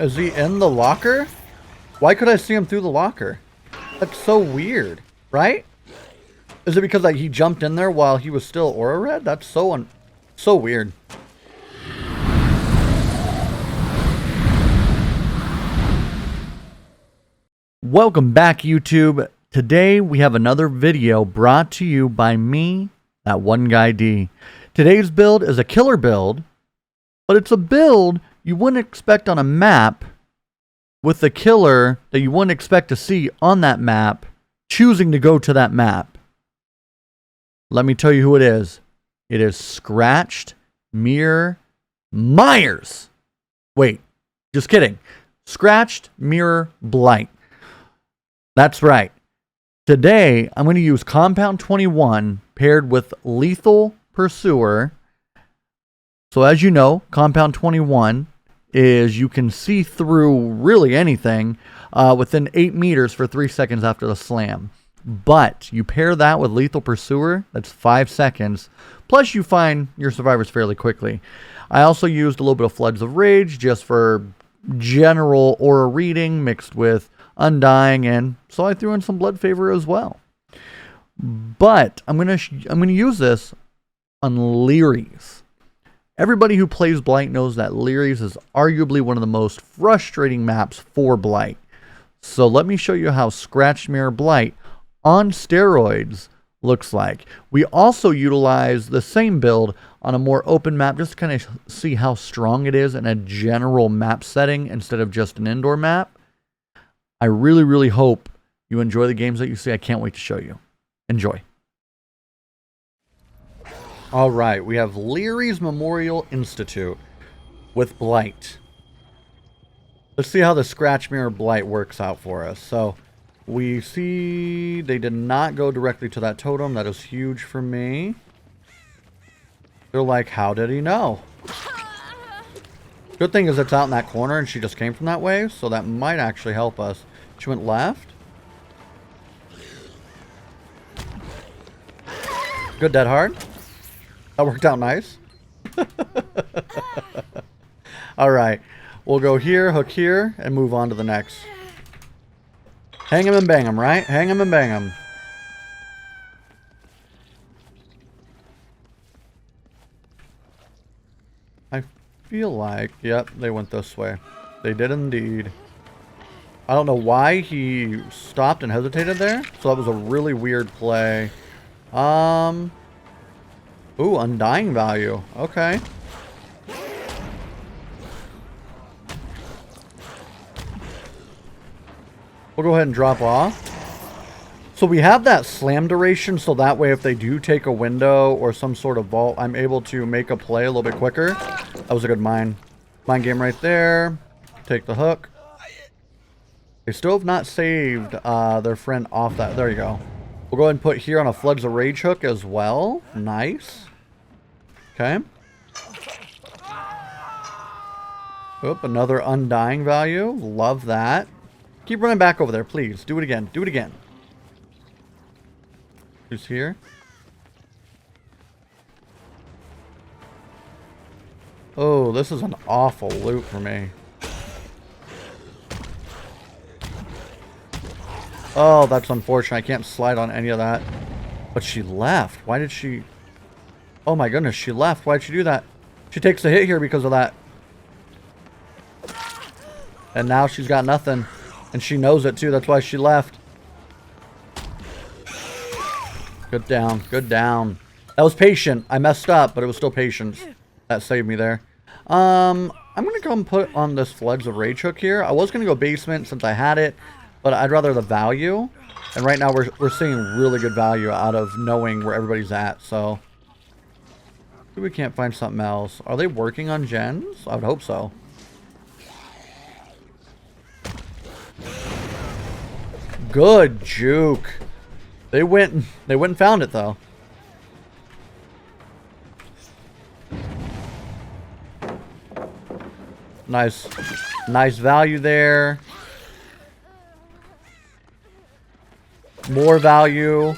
Is he in the locker? Why could I see him through the locker? That's so weird, right? Is it because like he jumped in there while he was still aura red? That's so weird. Welcome back, YouTube. Today we have another video brought to you by me, that one guy D. Today's build is a killer build, but it's a build you wouldn't expect on a map with the killer that you wouldn't expect to see on that map choosing to go to that map. Let me tell you who it is. It is Scratched Mirror Myers. Wait, just kidding. Scratched Mirror Blight. That's right. Today, I'm going to use Compound 21 paired with Lethal Pursuer. So as you know, Compound 21 is you can see through really anything within 8 meters for 3 seconds after the slam. But you pair that with Lethal Pursuer, that's 5 seconds. Plus you find your survivors fairly quickly. I also used a little bit of Floods of Rage just for general aura reading mixed with Undying, and so I threw in some Blood Favor as well. But I'm gonna use this on Leeries. Everybody who plays Blight knows that Leeries is arguably one of the most frustrating maps for Blight. So let me show you how Scratched Mirror Blight on steroids looks like. We also utilize the same build on a more open map just to kind of see how strong it is in a general map setting instead of just an indoor map. I really, really hope you enjoy the games that you see. I can't wait to show you. Enjoy. All right, we have Leery's Memorial Institute with Blight. Let's see how the Scratch Mirror Blight works out for us. So we see they did not go directly to that totem. That is huge for me. They're like, how did he know? Good thing is it's out in that corner and she just came from that way, so that might actually help us. She went left. Good dead hard. That worked out nice. Alright. We'll go here, hook here, and move on to the next. Hang him and bang him, right? Hang him and bang him. I feel like, yep, they went this way. They did indeed. I don't know why he stopped and hesitated there. So that was a really weird play. Ooh, Undying value. Okay. We'll go ahead and drop off. So we have that slam duration, so that way if they do take a window or some sort of vault, I'm able to make a play a little bit quicker. That was a good mind game right there. Take the hook. They still have not saved their friend off that. There you go. We'll go ahead and put here on a Floods of Rage hook as well. Nice. Okay. Oop, another Undying value. Love that. Keep running back over there, please. Do it again. Do it again. Who's here? Oh, this is an awful loop for me. Oh, that's unfortunate. I can't slide on any of that. But she left. Why did she... Oh my goodness, she left. Why did she do that? She takes a hit here because of that. And now she's got nothing. And she knows it too. That's why she left. Good down. Good down. That was patient. I messed up, but it was still patience. That saved me there. I'm going to come put on this Floods of Rage hook here. I was going to go basement since I had it. But I'd rather the value. And right now we're seeing really good value out of knowing where everybody's at. So we can't find something else. Are they working on gens? I would hope so. Good juke. They went and found it though. Nice value there. More value.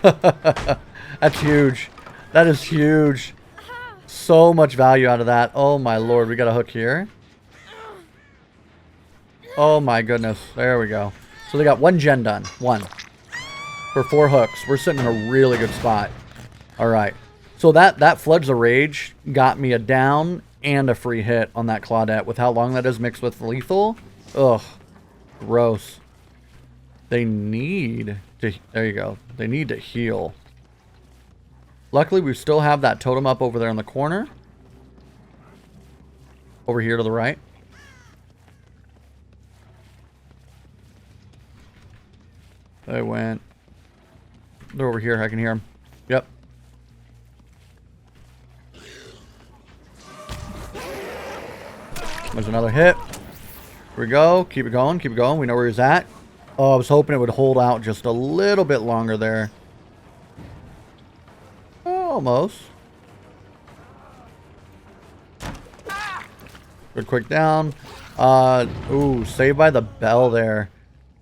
That's huge. That is huge. so much value out of that. Oh my lord, we got a hook here. Oh my goodness. There we go. So they got 1 gen done. 1. For 4 hooks. We're sitting in a really good spot. Alright. So that Floods of Rage got me a down and a free hit on that Claudette with how long that is mixed with lethal. Ugh. Gross. They need to... There you go. They need to heal. Luckily, we still have that totem up over there in the corner. Over here to the right. They went. They're over here. I can hear them. Yep. There's another hit. Here we go. Keep it going. Keep it going. We know where he's at. Oh, I was hoping it would hold out just a little bit longer there. Almost. Good quick down. Ooh, saved by the bell there.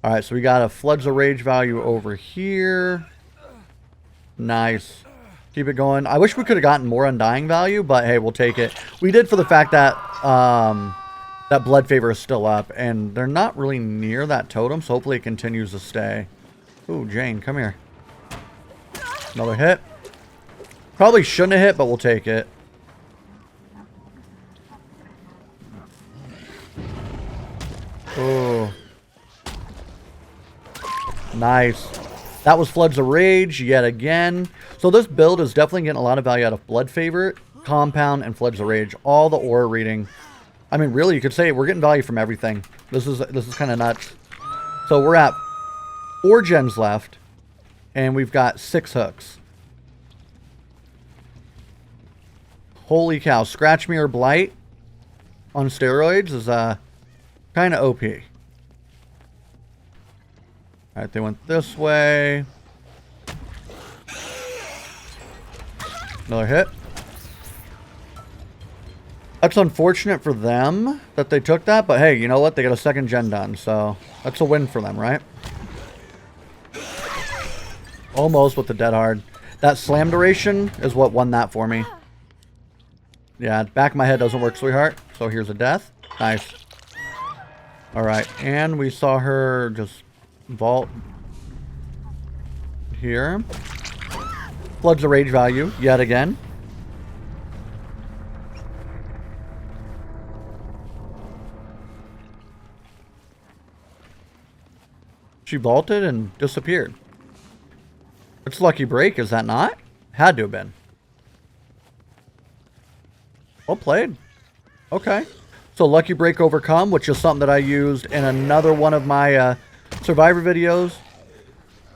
Alright, so we got a Floods of Rage value over here. Nice. Keep it going. I wish we could have gotten more Undying value, but hey, we'll take it. We did for the fact that that Blood Favor is still up, and they're not really near that totem, so hopefully it continues to stay. Ooh, Jane, come here. Another hit. Probably shouldn't have hit, but we'll take it. Oh. Nice. That was Floods of Rage yet again. So this build is definitely getting a lot of value out of Blood Favor, Compound, and Floods of Rage. All the aura reading. I mean, really, you could say we're getting value from everything. This is kind of nuts. So we're at 4 gens left, and we've got 6 hooks. Holy cow. Scratch Mirror Blight on steroids is kind of OP. Alright, they went this way. Another hit. That's unfortunate for them that they took that, but hey, you know what? They got a 2nd gen done, so that's a win for them, right? Almost with the dead hard. That slam duration is what won that for me. Yeah, back of my head doesn't work, sweetheart. So here's a death. Nice. Alright, and we saw her just vault here. Floods of Rage value, yet again. She vaulted and disappeared. It's Lucky Break, is that not? Had to have been. Well played. Okay. So Lucky Break overcome, which is something that I used in another one of my Survivor videos.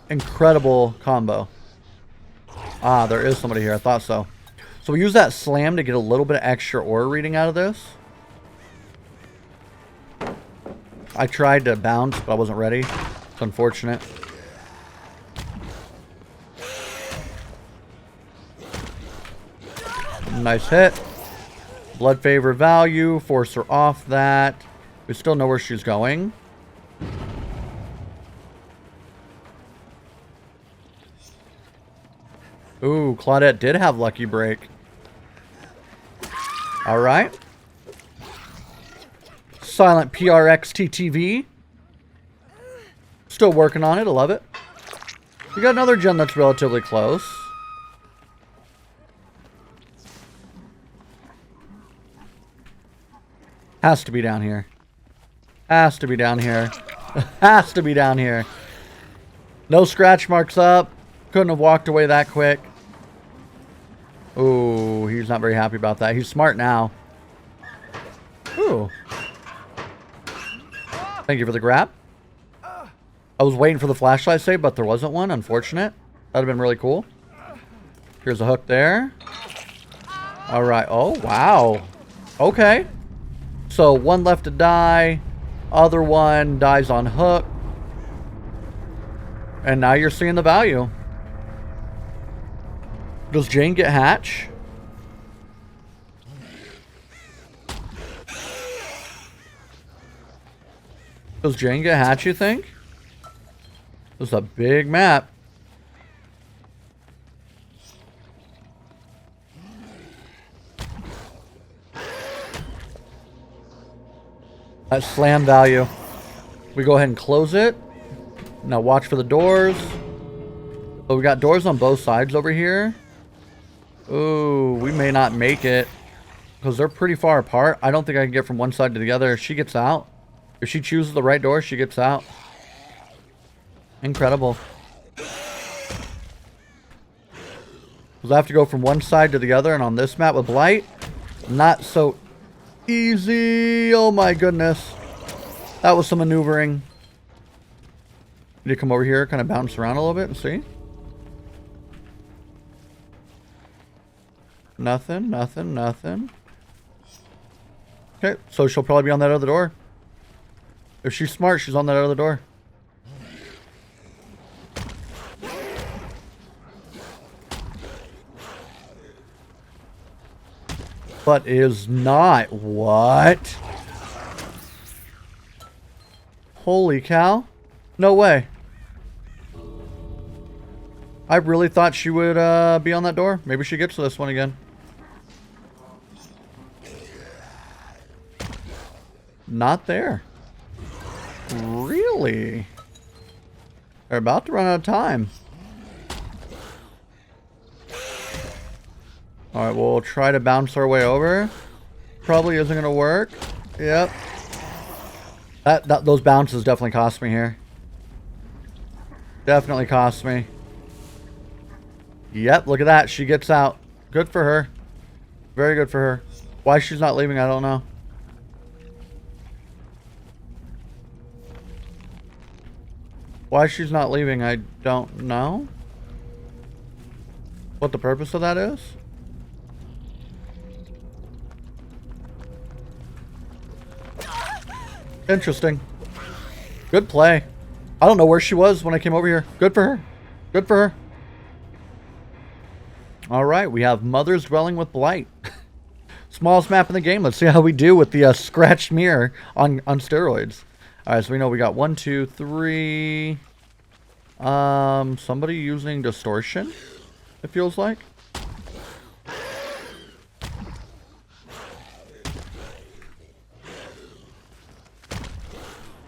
Incredible combo. Ah, there is somebody here. I thought so. So we use that slam to get a little bit of extra aura reading out of this. I tried to bounce, but I wasn't ready. It's unfortunate. Nice hit. Blood Favor value. Force her off that. We still know where she's going. Ooh, Claudette did have Lucky Break. Alright. Silent PRXTTV. Still working on it. I love it. We got another gen that's relatively close. Has to be down here. Has to be down here. Has to be down here. No scratch marks up. Couldn't have walked away that quick. Ooh, he's not very happy about that. He's smart now. Ooh. Thank you for the grab. I was waiting for the flashlight save, but there wasn't one. Unfortunate. That'd have been really cool. Here's a hook there. All right. Oh, wow. Okay. So one left to die. Other one dies on hook. And now you're seeing the value. Does Jane get hatch? Does Jane get hatch, you think? This is a big map. That slam value. We go ahead and close it. Now watch for the doors. So we got doors on both sides over here. Ooh, we may not make it. Because they're pretty far apart. I don't think I can get from one side to the other. She gets out. If she chooses the right door, she gets out. Incredible. Because I have to go from one side to the other. And on this map with Blight, not so easy. Oh my goodness. That was some maneuvering. Need to come over here, kind of bounce around a little bit and see. Nothing, nothing, nothing. Okay, so she'll probably be on that other door. If she's smart, she's on that other door. But is not. What? Holy cow. No way. I really thought she would be on that door. Maybe she gets to this one again. Not there. Really? They're about to run out of time. Alright, we'll try to bounce our way over. Probably isn't going to work. Yep. Those bounces definitely cost me here. Definitely cost me. Yep, look at that. She gets out. Good for her. Very good for her. Why she's not leaving, I don't know. Why she's not leaving, I don't know. What the purpose of that is? Interesting. Good play. I don't know where she was when I came over here. Good for her. Good for her. Alright, we have Mother's Dwelling with Blight. Smallest map in the game. Let's see how we do with the scratched mirror on steroids. Alright, so we know we got 1, 2, 3. Somebody using distortion, it feels like.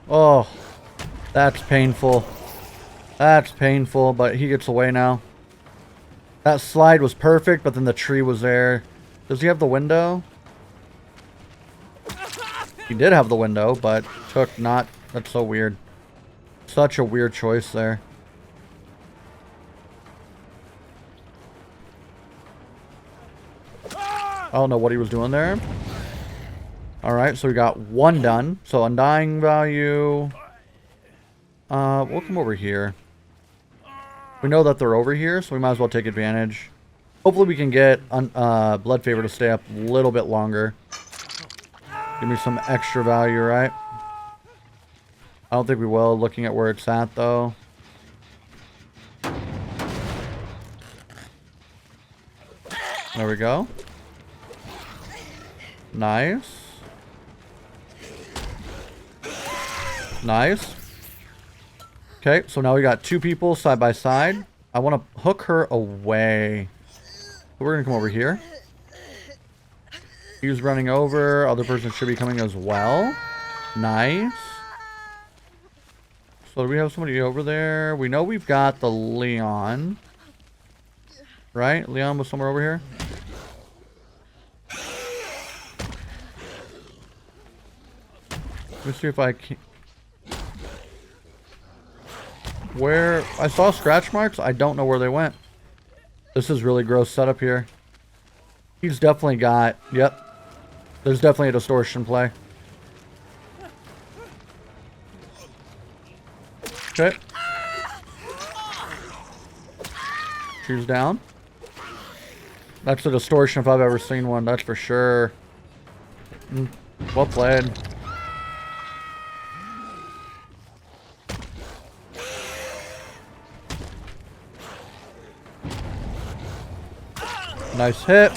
Oh, that's painful. That's painful, but he gets away now. That slide was perfect, but then the tree was there. Does he have the window? He did have the window, but took not. That's so weird. Such a weird choice there. I don't know what he was doing there. Alright, so we got one done. So undying value. We'll come over here. We know that they're over here, so we might as well take advantage. Hopefully we can get Blood Favor to stay up a little bit longer. Give me some extra value, right? I don't think we will, looking at where it's at, though. There we go. Nice. Nice. Okay, so now we got two people side by side. I want to hook her away. We're going to come over here. He's running over. Other person should be coming as well. Nice. So do we have somebody over there? We know we've got the Leon. Right? Leon was somewhere over here. Let me see if I can... Where... I saw scratch marks. I don't know where they went. This is really gross setup here. He's definitely got... Yep. There's definitely a distortion play. Okay. She's down. That's a distortion if I've ever seen one. That's for sure. Well played. Nice hit.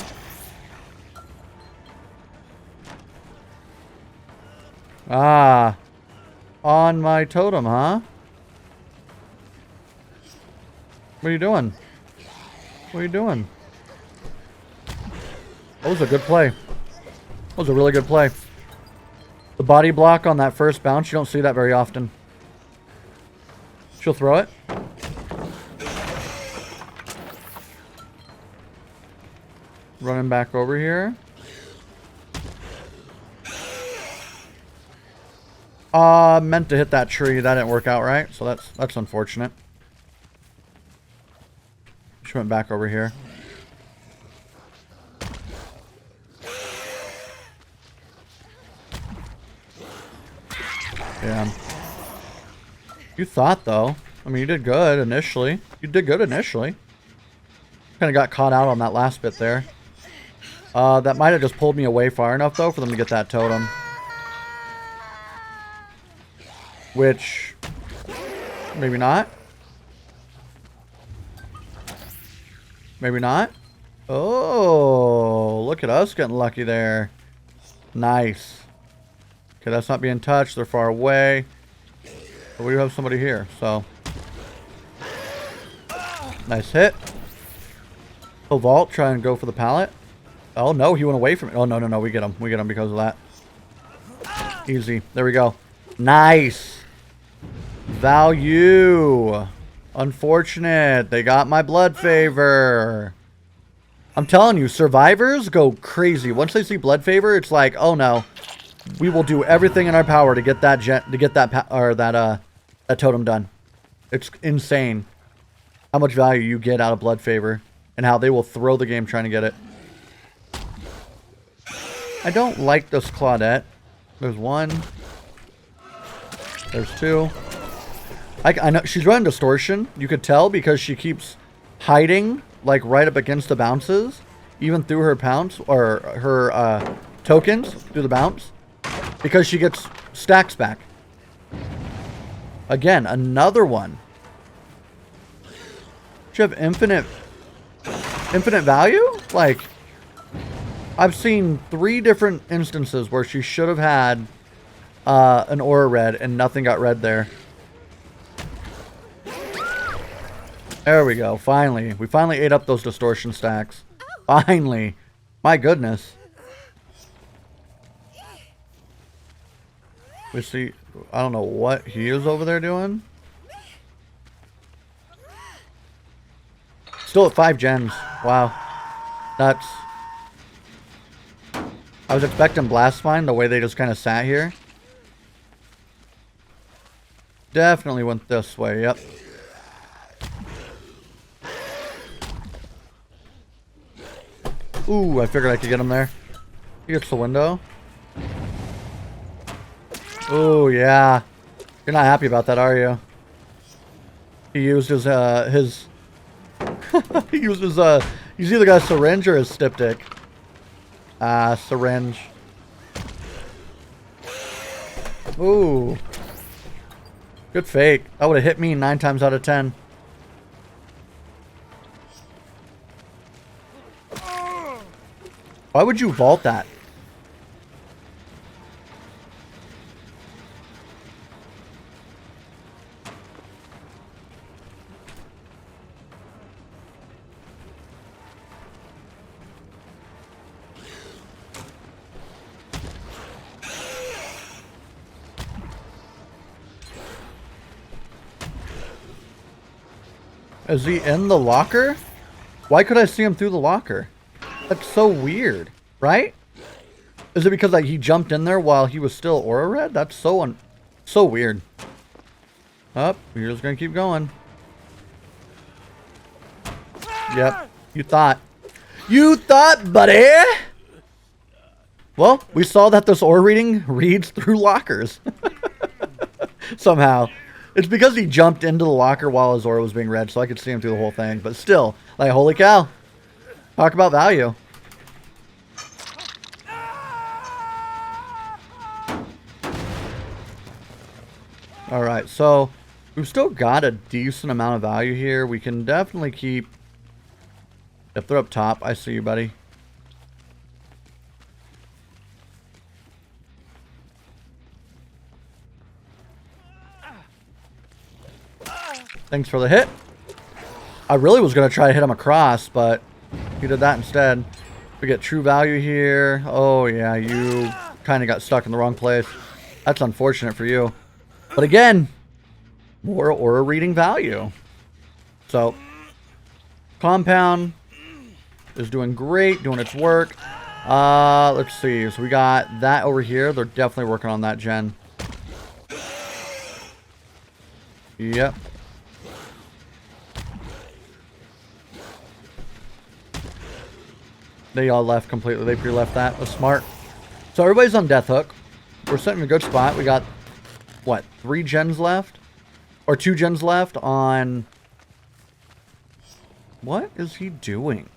Ah. On my totem, huh? What are you doing? What are you doing? That was a good play. That was a really good play. The body block on that first bounce, you don't see that very often. She'll throw it. Running back over here. Meant to hit that tree. That didn't work out right, so that's unfortunate. She went back over here. Yeah. You thought, though. I mean, you did good initially. You did good initially. Kind of got caught out on that last bit there. That might have just pulled me away far enough, though, for them to get that totem. Which... maybe not. Maybe not. Oh, look at us getting lucky there. Nice. Okay, that's not being touched. They're far away. But we do have somebody here, so. Nice hit. Oh, Vault, try and go for the pallet. Oh, no, he went away from it. Oh, no, no, no, we get him. We get him because of that. Easy. There we go. Nice. Value. Unfortunate. They got my blood favor. I'm telling you, survivors go crazy. Once they see blood favor, it's like, oh no. We will do everything in our power to get that that totem done. It's insane how much value you get out of blood favor and how they will throw the game trying to get it. I don't like this Claudette. There's one. There's two. I know she's running distortion. You could tell because she keeps hiding like right up against the bounces, even through her pounce or her tokens through the bounce, because she gets stacks back. Again, another one. She have infinite value? Like, I've seen 3 different instances where she should have had an aura red and nothing got red there. There we go. Finally. We finally ate up those distortion stacks. Finally. My goodness. We see... I don't know what he is over there doing. Still at 5 gens. Wow. That's... I was expecting Blast Mine, the way they just kind of sat here. Definitely went this way, yep. Ooh, I figured I could get him there. He gets the window. Oh, yeah. You're not happy about that, are you? He used his he used his, he's either got a syringe or his styptic. Syringe. Ooh. Good fake. That would have hit me 9 times out of 10. Why would you vault that? Is he in the locker? Why could I see him through the locker? That's so weird, right? Is it because like he jumped in there while he was still aura red? That's so weird. Up, we're just gonna keep going. Yep, you thought. You thought, buddy! Well, we saw that this aura reading reads through lockers. Somehow. It's because he jumped into the locker while his aura was being read, so I could see him through the whole thing. But still, like, holy cow. Talk about value. Alright, so we've still got a decent amount of value here. We can definitely keep... If they're up top, I see you, buddy. Thanks for the hit. I really was going to try to hit him across, but he did that instead. We get true value here. Oh, yeah, you kind of got stuck in the wrong place. That's unfortunate for you. But again, more aura reading value. So, compound is doing great, doing its work. Let's see. So we got that over here. They're definitely working on that gen. Yep. They all left completely. They pre-left that. That's smart. So everybody's on Death Hook. We're sitting in a good spot. We got, what, 3 gens left? Or 2 gens left on... What is he doing?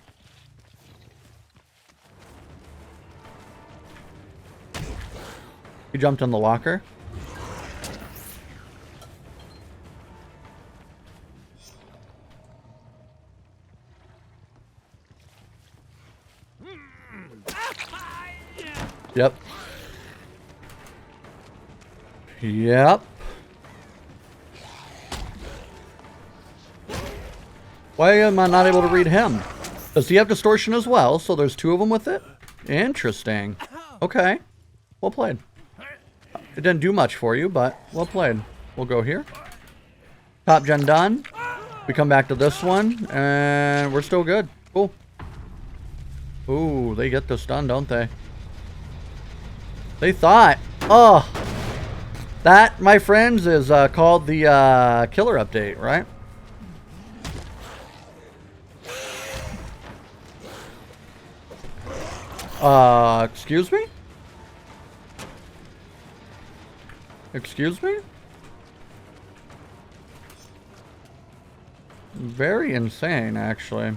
He jumped in the locker. Yep. Yep. Why am I not able to read him? Does he have distortion as well? So there's 2 of them with it? Interesting. Okay. Well played. It didn't do much for you, but well played. We'll go here. Top gen done. We come back to this one, and we're still good. Cool. Ooh, they get this done, don't they? They thought. Oh. That, my friends, is called the killer update, right? Excuse me? Excuse me? Very insane, actually.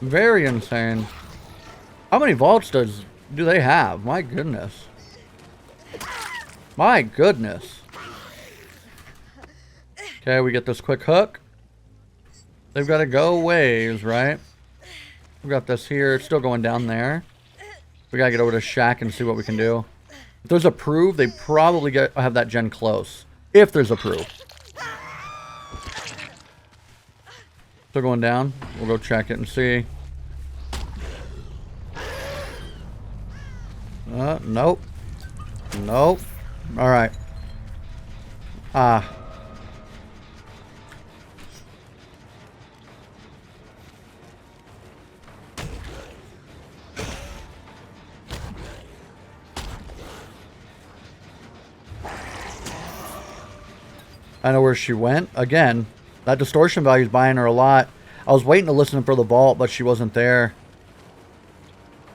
Very insane. How many vaults do they have? My goodness. My goodness. Okay, we get this quick hook. They've got to go ways, right? We got this here. It's still going down there. We got to get over to Shack and see what we can do. If there's a prove, they probably have that gen close. If there's a prove. Still going down. We'll go check it and see. Nope. Nope. Alright. I know where she went. Again, that distortion value is buying her a lot. I was waiting to listen for the vault, but she wasn't there.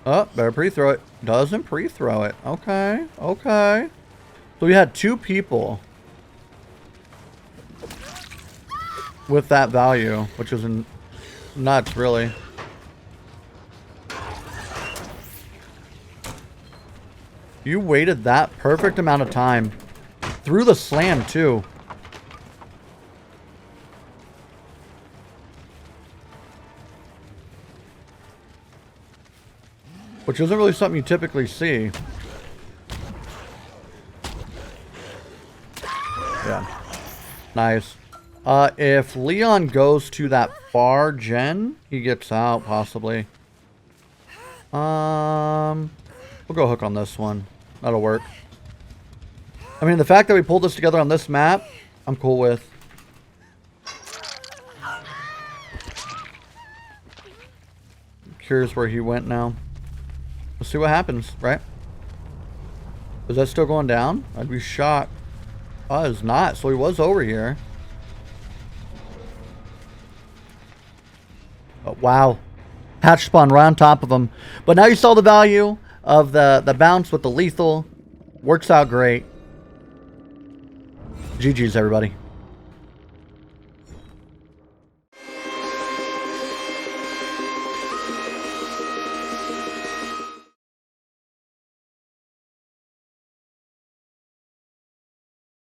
Oh, better pre-throw it. Doesn't pre-throw it. Okay, okay. So we had 2 people with that value, which is nuts, really. You waited that perfect amount of time. Through the slam, too. Which isn't really something you typically see. Yeah. Nice. If Leon goes to that far gen, he gets out, possibly. We'll go hook on this one. That'll work. I mean, the fact that we pulled this together on this map, I'm cool with. Curious where he went now. We'll see what happens, right? Is that still going down? I'd be shocked. Oh, it's not. So he was over here. Oh, wow. Hatch spawn right on top of him. But now you saw the value of the bounce with the lethal. Works out great. GG's, everybody.